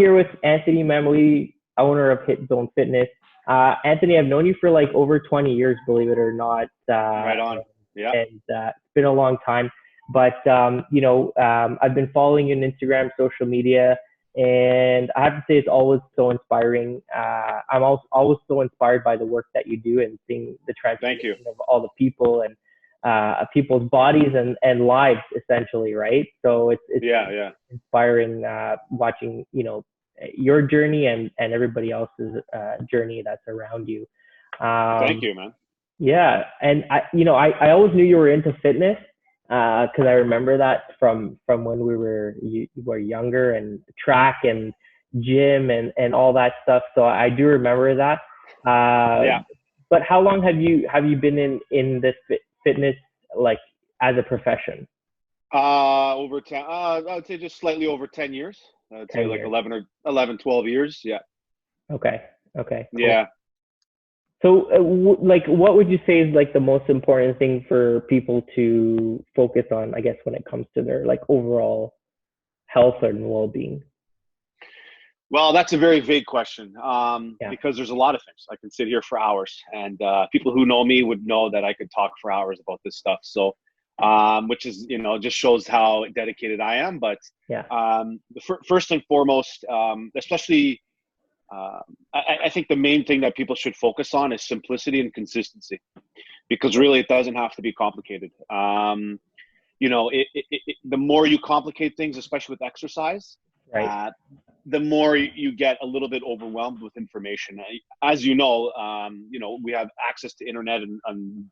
here with Anthony Mammoliti, owner of Hit Zone Fitness. Anthony, I've known you for like over 20 years, believe it or not. Right on. Yeah. And it's been a long time. But, I've been following you on Instagram, social media, and I have to say it's always so inspiring. I'm also always so inspired by the work that you do and seeing the Thank you. transformation of all the people and people's bodies and lives, essentially, right? So it's Yeah. inspiring watching, your journey and everybody else's journey that's around you. Thank you, man. Yeah, and I always knew you were into fitness because I remember that from when you were younger and track and gym and all that stuff. So I do remember that. Yeah. But how long have you been in this fitness, like, as a profession? Over 10, I would say just slightly over 10 years. I'd say 10 like years. 12 years. Yeah. Okay. Okay. Cool. Yeah. So, what would you say is like the most important thing for people to focus on, I guess, when it comes to their like overall health and well-being? Well, that's a very vague question Yeah. because there's a lot of things. I can sit here for hours, and people who know me would know that I could talk for hours about this stuff. So, which is, just shows how dedicated I am. But Yeah. first and foremost, especially, I think the main thing that people should focus on is simplicity and consistency, because really it doesn't have to be complicated. The more you complicate things, especially with exercise, Right. the more you get a little bit overwhelmed with information. As you know, we have access to internet and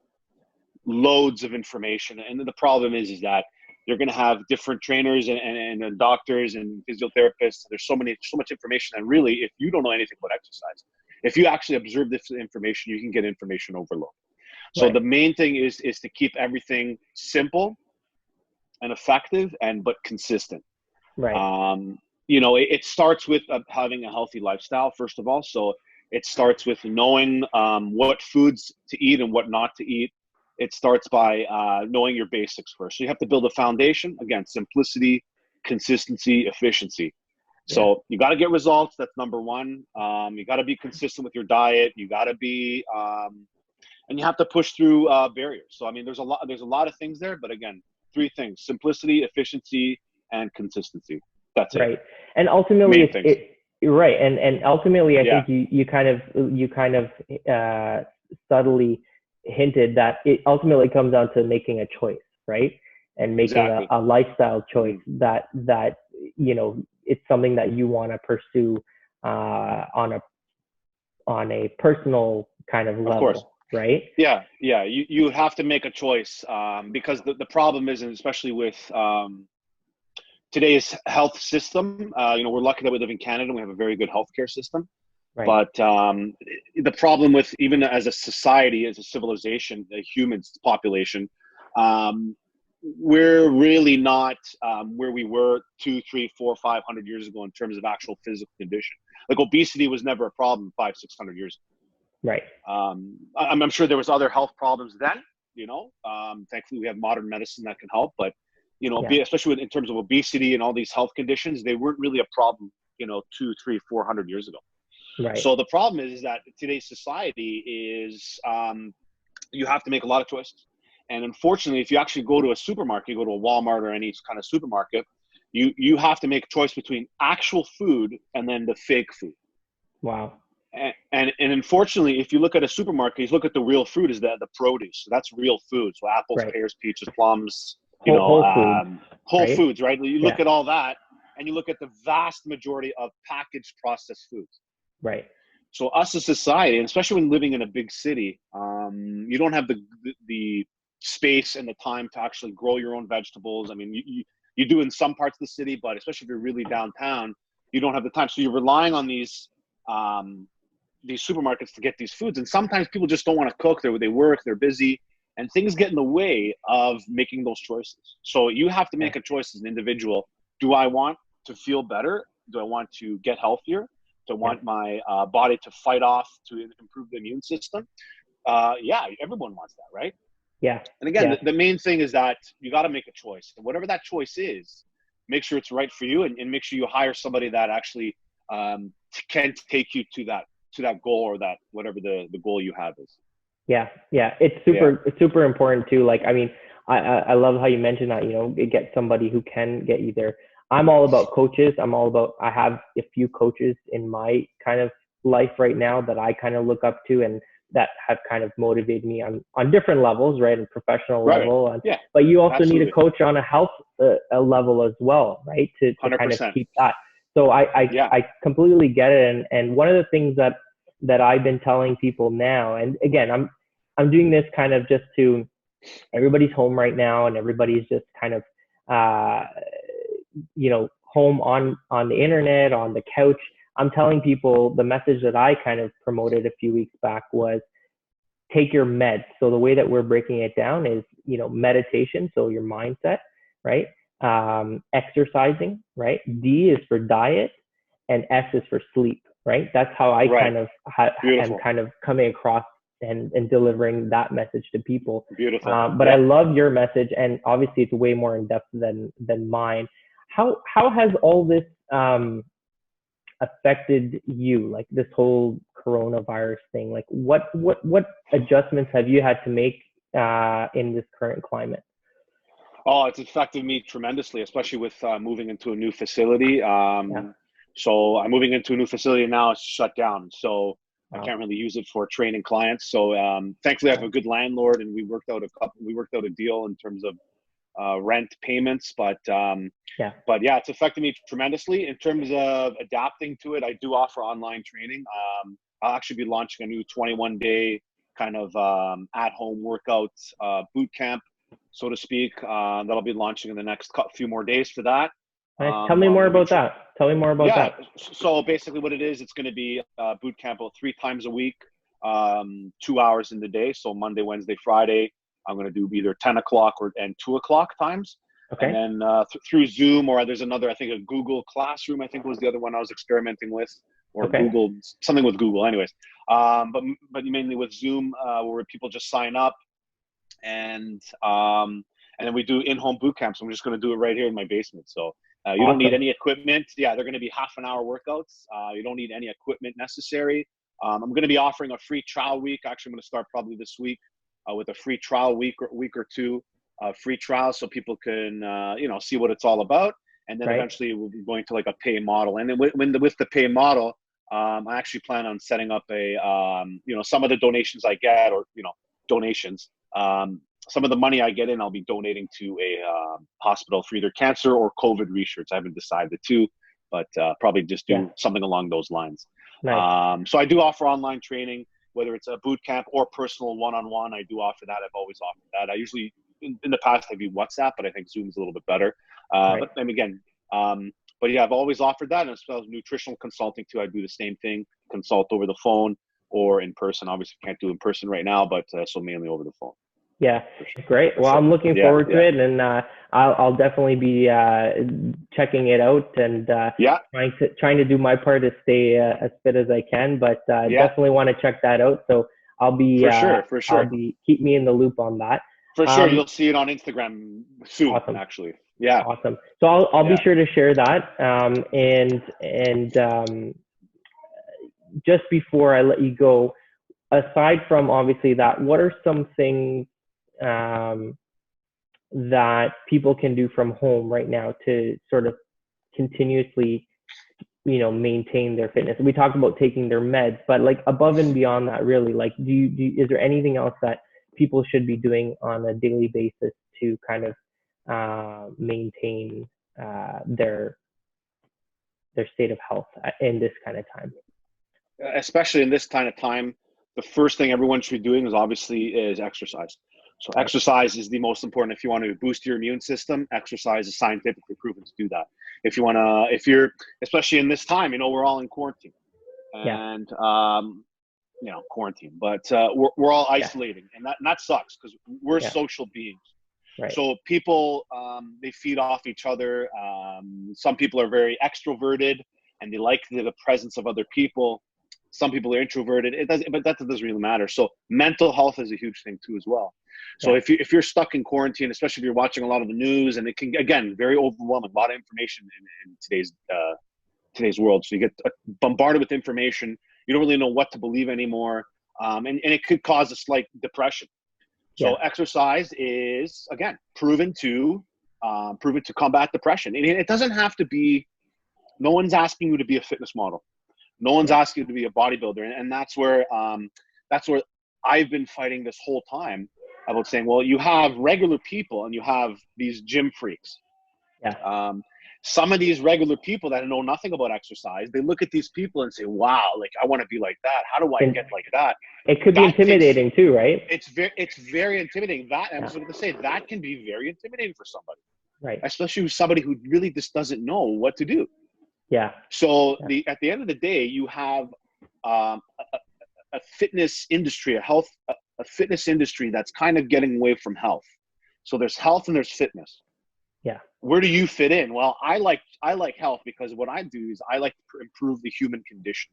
loads of information. And the problem is that you're going to have different trainers and doctors and physiotherapists. There's so much information. And really, if you don't know anything about exercise, if you actually observe this information, you can get information overload. So Right. the main thing is to keep everything simple and effective but consistent. Right. It starts with having a healthy lifestyle, first of all. So it starts with knowing what foods to eat and what not to eat. It starts by knowing your basics first. So you have to build a foundation. Again, simplicity, consistency, efficiency. Yeah. So you got to get results. That's number one. You got to be consistent with your diet. You got to be, and you have to push through barriers. So, I mean, there's a lot of things there, but again, three things: simplicity, efficiency, and consistency. That's it. Right. And ultimately, Main things. you're right. And ultimately, I Yeah, think you kind of subtly hinted that it ultimately comes down to making a choice, right? And making exactly. a lifestyle choice Mhm. that it's something that you want to pursue on a personal kind of Of course. level, right? Yeah. You have to make a choice because the problem is, and especially with today's health system, we're lucky that we live in Canada and we have a very good healthcare system. Right. But the problem with, even as a society, as a civilization, a human population, we're really not where we were 2, 3, 4, 500 years ago in terms of actual physical condition. Like obesity was never a problem 500, 600 years Right. ago. I'm sure there was other health problems then. Thankfully we have modern medicine that can help, but Yeah. especially in terms of obesity and all these health conditions, they weren't really a problem 2, 3, 400 years ago. Right. So the problem is that today's society is you have to make a lot of choices. And unfortunately, if you actually go to a supermarket, you go to a Walmart or any kind of supermarket, you have to make a choice between actual food and then the fake food. Wow. And unfortunately, if you look at a supermarket, you look at the real food is the produce. So that's real food. So apples, Right. pears, peaches, plums, Whole foods, whole right? foods, right? You look Yeah. at all that and you look at the vast majority of packaged processed foods. Right. So us as society, and especially when living in a big city, you don't have the space and the time to actually grow your own vegetables. I mean, you do in some parts of the city, but especially if you're really downtown, you don't have the time. So you're relying on these supermarkets to get these foods. And sometimes people just don't want to cook. They work, they're busy, and things get in the way of making those choices. So you have to Yeah. make a choice as an individual. Do I want to feel better? Do I want to get healthier? To want my body to fight off, to improve the immune system? Yeah, everyone wants that, right? Yeah. And again, Yeah. the main thing is that you got to make a choice. And whatever that choice is, make sure it's right for you and make sure you hire somebody that actually can take you to that goal, or that whatever the goal you have is. Yeah, yeah, it's super important too. Like, I mean, I love how you mentioned that, get somebody who can get you there. I'm all about coaches. I have a few coaches in my kind of life right now that I kind of look up to, and that have kind of motivated me on different levels, right? And professional Right. level. And, Yeah. but you also need a Absolutely. coach on a health a level as well, right? To kind of 100%. keep that. So I completely get it. And one of the things that I've been telling people now, and again, I'm doing this kind of just to, everybody's home right now, and everybody's just kind of, home on the internet, on the couch. I'm telling people the message that I kind of promoted a few weeks back was take your meds. So the way that we're breaking it down is, meditation. So your mindset, right? Exercising, right? D is for diet, and S is for sleep, right? That's how I kind of am kind of coming across and delivering that message to people. Beautiful. But I love your message, and obviously it's way more in depth than mine. How has all this affected you, like this whole coronavirus thing? Like what adjustments have you had to make in this current climate? Oh, it's affected me tremendously, especially with moving into a new facility. So I'm moving into a new facility now. It's shut down, so I can't really use it for training clients. So thankfully, I have a good landlord, and we worked out a deal in terms of rent payments. But yeah, it's affected me tremendously in terms of adapting to it. I do offer online training. I'll actually be launching a new 21-day kind of at-home workouts boot camp, so to speak. That'll be launching in the next few more days for that. Tell me more about that. So basically what it is, it's going to be boot camp 3 times a week, 2 hours in the day. So Monday, Wednesday, Friday, I'm going to do either 10 o'clock and 2 o'clock times. Okay. And then through Zoom, or there's another, I think a Google Classroom, I think was the other one I was experimenting with, or Google, something with Google anyways. But mainly with Zoom, where people just sign up, and then we do in-home boot camps. I'm just going to do it right here in my basement. So you don't need any equipment. Yeah, they're going to be half-an-hour workouts. You don't need any equipment necessary. I'm going to be offering a free trial week. Actually, I'm going to start probably this week with a free trial week or two, free trial, so people can see what it's all about. And then eventually we'll be going to like a pay model. And then with the pay model, I actually plan on setting up a some of the donations I get, or donations. Some of the money I get in, I'll be donating to a hospital for either cancer or COVID research. I haven't decided the two, but probably just do something along those lines. Nice. So I do offer online training, whether it's a boot camp or personal one-on-one. I do offer that. I've always offered that. I usually, in the past, I've used WhatsApp, but I think Zoom is a little bit better. But yeah, I've always offered that. And as well as nutritional consulting too, I do the same thing, consult over the phone or in person. Obviously can't do in person right now, but so mainly over the phone. Yeah, great. Well, I'm looking forward to it, and I'll definitely be checking it out, and trying to do my part to stay as fit as I can. But definitely want to check that out. So I'll be for sure. I'll be keep me in the loop on that. For sure, you'll see it on Instagram soon. Awesome. Actually, yeah. Awesome. So I'll be sure to share that. And just before I let you go, aside from obviously that, what are some things that people can do from home right now to sort of continuously, maintain their fitness? We talked about taking their meds, but like above and beyond that, really, like, is there anything else that people should be doing on a daily basis to kind of maintain their state of health in this kind of time? Especially in this kind of time, the first thing everyone should be doing is exercise. So exercise is the most important. If you want to boost your immune system, exercise is scientifically proven to do that. If you're, especially in this time, we're all in quarantine, and quarantine, but we're all isolating, and that sucks because we're social beings. Right. So people, they feed off each other. Some people are very extroverted and they like the presence of other people. Some people are introverted. But that doesn't really matter. So mental health is a huge thing too, as well. So if you're stuck in quarantine, especially if you're watching a lot of the news, and it can, again, very overwhelming, a lot of information in today's today's world. So you get bombarded with information. You don't really know what to believe anymore. And it could cause a slight depression. So exercise is, again, proven to combat depression. And it doesn't have to be, no one's asking you to be a fitness model. No one's asking you to be a bodybuilder. And that's where I've been fighting this whole time about saying, well, you have regular people and you have these gym freaks. Some of these regular people that know nothing about exercise, they look at these people and say, wow, like, I want to be like that. How do I get like that? It could be intimidating too, right? It's very intimidating. That, I was going to say, that can be very intimidating for somebody. Right. Especially with somebody who really just doesn't know what to do. Yeah. So at the end of the day, you have a fitness industry, a fitness industry that's kind of getting away from health. So there's health and there's fitness. Yeah. Where do you fit in? Well, I like health because what I do is I like to improve the human condition,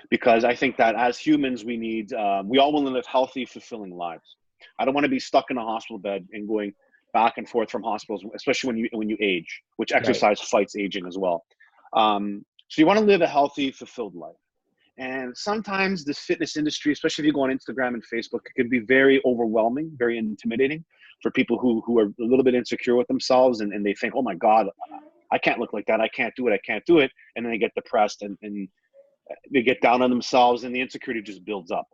because I think that as humans, we all want to live healthy, fulfilling lives. I don't want to be stuck in a hospital bed and going back and forth from hospitals, especially when you age, which exercise fights aging as well. So you want to live a healthy, fulfilled life. And sometimes this fitness industry, especially if you go on Instagram and Facebook, it can be very overwhelming, very intimidating for people who are a little bit insecure with themselves, and they think, oh my God, I can't look like that. I can't do it. And then they get depressed and they get down on themselves, and the insecurity just builds up.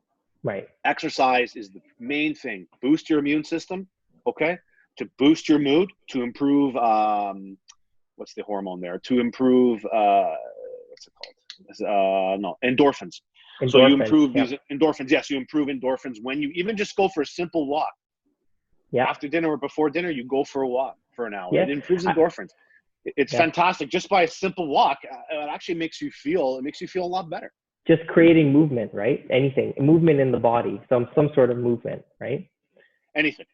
Right. Exercise is the main thing. Boost your immune system, okay? To boost your mood, to improve, what's the hormone there? To improve, what's it called? Endorphins. So you improve these endorphins. Yes, you improve endorphins when you even just go for a simple walk. Yeah. After dinner or before dinner, you go for a walk for an hour. It improves endorphins. It's fantastic. Just by a simple walk, it actually makes you feel a lot better. Just creating movement, right? Anything, movement in the body, some sort of movement, right? Anything,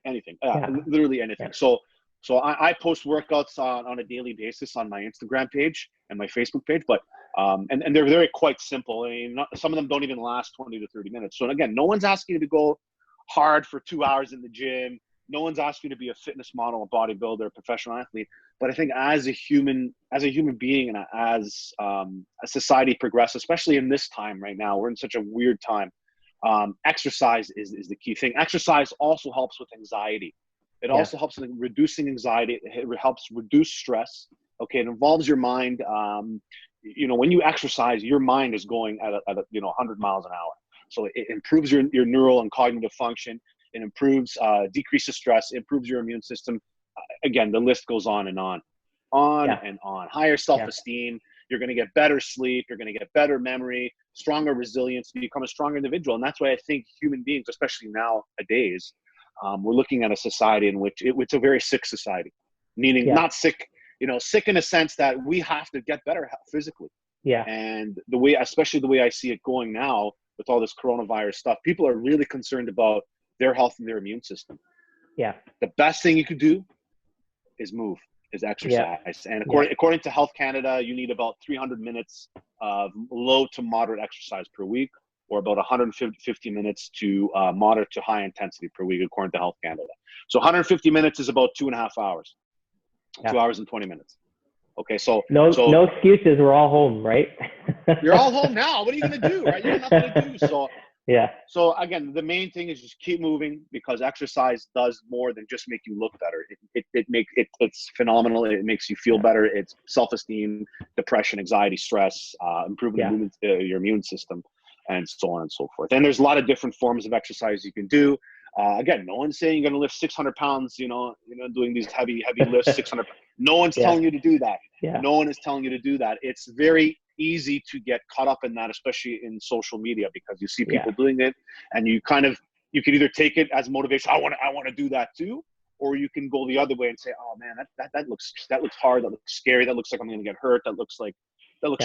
literally anything. Yeah. So I post workouts on a daily basis on my Instagram page and my Facebook page, but and they're very quite simple. I mean, some of them don't even last 20 to 30 minutes. So again, no one's asking you to go hard for 2 hours in the gym. No one's asking you to be a fitness model, a bodybuilder, a professional athlete. But I think as a human being, and as society progresses, especially in this time right now, we're in such a weird time. Exercise is the key thing. Exercise also helps with anxiety. It also helps in reducing anxiety. It helps reduce stress. Okay, it involves your mind. When you exercise, your mind is going at 100 miles an hour. So it improves your neural and cognitive function. It improves, decreases stress, improves your immune system. Again, the list goes on and on and on. Higher self-esteem. You're going to get better sleep. You're going to get better memory, stronger resilience. You become a stronger individual. And that's why I think human beings, especially nowadays, we're looking at a society in which it's a very sick society, meaning not sick, sick in a sense that we have to get better physically. Yeah. And especially the way I see it going now with all this coronavirus stuff, people are really concerned about their health and their immune system. Yeah. The best thing you could do is exercise. Yeah. And according to Health Canada, you need about 300 minutes of low to moderate exercise per week, or about 150 minutes to moderate to high intensity per week, according to Health Canada. So 150 minutes is about 2.5 hours, 2 hours and 20 minutes. Okay, so no excuses. We're all home, right? You're all home now. What are you going to do, right? You have nothing to do. So again, the main thing is just keep moving, because exercise does more than just make you look better. It's phenomenal. It makes you feel better. It's self-esteem, depression, anxiety, stress, improving your immune system, and so on and so forth. And there's a lot of different forms of exercise you can do. Again, no one's saying you're going to lift 600 pounds, doing these heavy lifts, 600. No one's telling you to do that. Yeah. No one is telling you to do that. It's very easy to get caught up in that, especially in social media, because you see people doing it, and you can either take it as motivation. I want to do that too. Or you can go the other way and say, oh man, that looks hard. That looks scary. That looks like I'm going to get hurt. That looks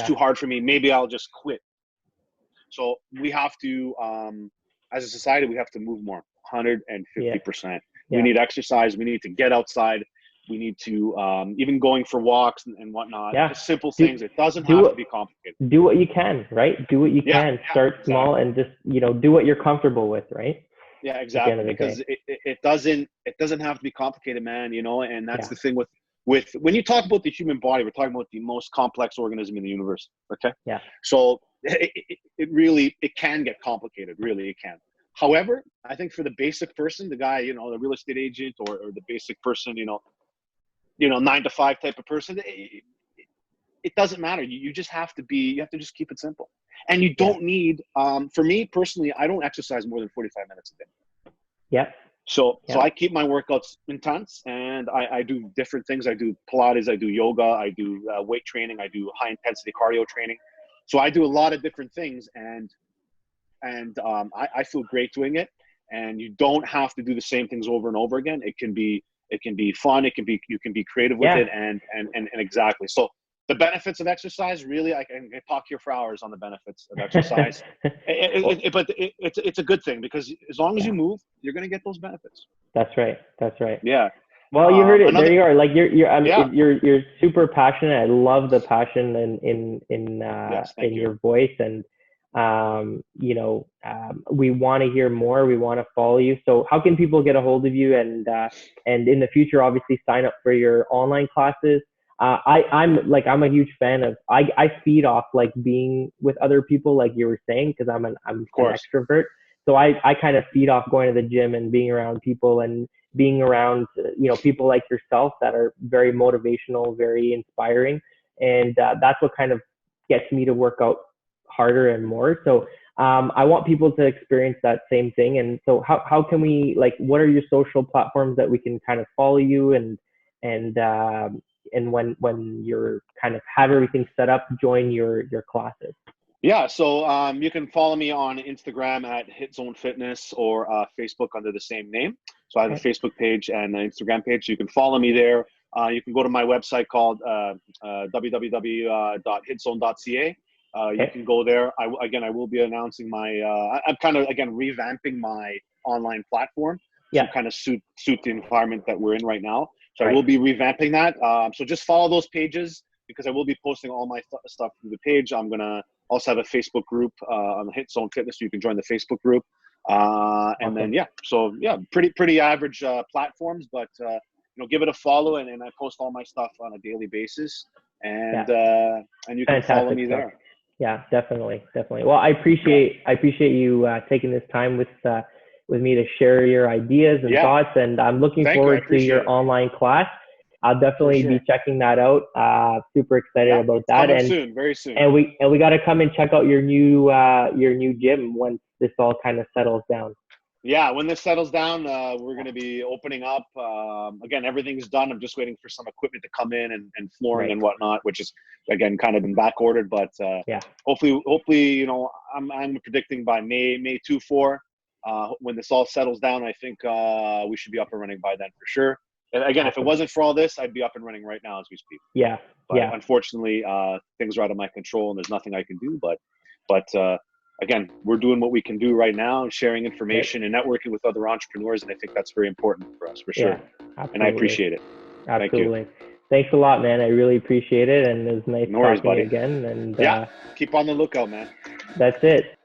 too hard for me. Maybe I'll just quit. So we have to, as a society, we have to move more, 150%. Yeah. We need exercise. We need to get outside. We need to, even going for walks and whatnot, just simple things. It doesn't have to be complicated. Do what you can, right? Do what you can. Start small and just, do what you're comfortable with, right? Yeah, exactly. Because it doesn't have to be complicated, man, and that's the thing with when you talk about the human body, we're talking about the most complex organism in the universe. Okay. Yeah. So it really, it can get complicated. Really, it can. However, I think for the basic person, the guy, you know, the real estate agent, or the basic person, you know, 9 to 5 type of person, it doesn't matter. You just have to you have to just keep it simple. And you don't need, for me personally, I don't exercise more than 45 minutes a day. Yeah. So I keep my workouts intense, and I do different things. I do Pilates, I do yoga, I do weight training, I do high intensity cardio training. So I do a lot of different things, and I feel great doing it. And you don't have to do the same things over and over again. It can be fun. You can be creative with it, and exactly. So the benefits of exercise, really, I can talk here for hours on the benefits of exercise. But it's a good thing, because as long as you move, you're going to get those benefits. That's right. Yeah. Well, you heard it. There you are. Like you're super passionate. I love the passion in your voice, and we want to hear more. We want to follow you. So how can people get a hold of you, and in the future, obviously, sign up for your online classes? I'm a huge fan of, I feed off like being with other people, like you were saying, because I'm an extrovert. So I kind of feed off going to the gym and being around people, and being around, people like yourself that are very motivational, very inspiring. And that's what kind of gets me to work out harder and more. So I want people to experience that same thing. And so how can we, like, what are your social platforms that we can kind of follow you, and when you're kind of have everything set up, join your classes? Yeah, so you can follow me on Instagram at Hiit Zone Fitness, or Facebook under the same name. So I have a Facebook page and an Instagram page. So you can follow me there. You can go to my website called www.hiitzone.ca. You can go there. I will be announcing I'm kind of, again, revamping my online platform to kind of suit the environment that we're in right now. So I will be revamping that. So just follow those pages, because I will be posting all my stuff through the page. I'm going to also have a Facebook group on Hiit Zone Fitness, so you can join the Facebook group. And then, pretty average platforms, but, give it a follow, and I post all my stuff on a daily basis, and you can follow me there. Yeah, definitely. Well, I appreciate you taking this time with me to share your ideas and thoughts, and I'm looking forward to your online class. I'll definitely be checking that out. Super excited about that. And soon, very soon. And we got to come and check out your new gym once this all kind of settles down. Yeah, when this settles down, we're going to be opening up. Again, everything's done. I'm just waiting for some equipment to come in, and flooring and whatnot, which is, again, kind of been back ordered. But hopefully, I'm predicting by May 24. When this all settles down, I think we should be up and running by then for sure. And again, if it wasn't for all this, I'd be up and running right now as we speak. But unfortunately, things are out of my control, and there's nothing I can do. But again, we're doing what we can do right now, and sharing information and networking with other entrepreneurs, and I think that's very important for us, for sure. And I appreciate it. Absolutely. Thank you. Thanks a lot, man. I really appreciate it, and it was nice talking to you again. And keep on the lookout, man. That's it.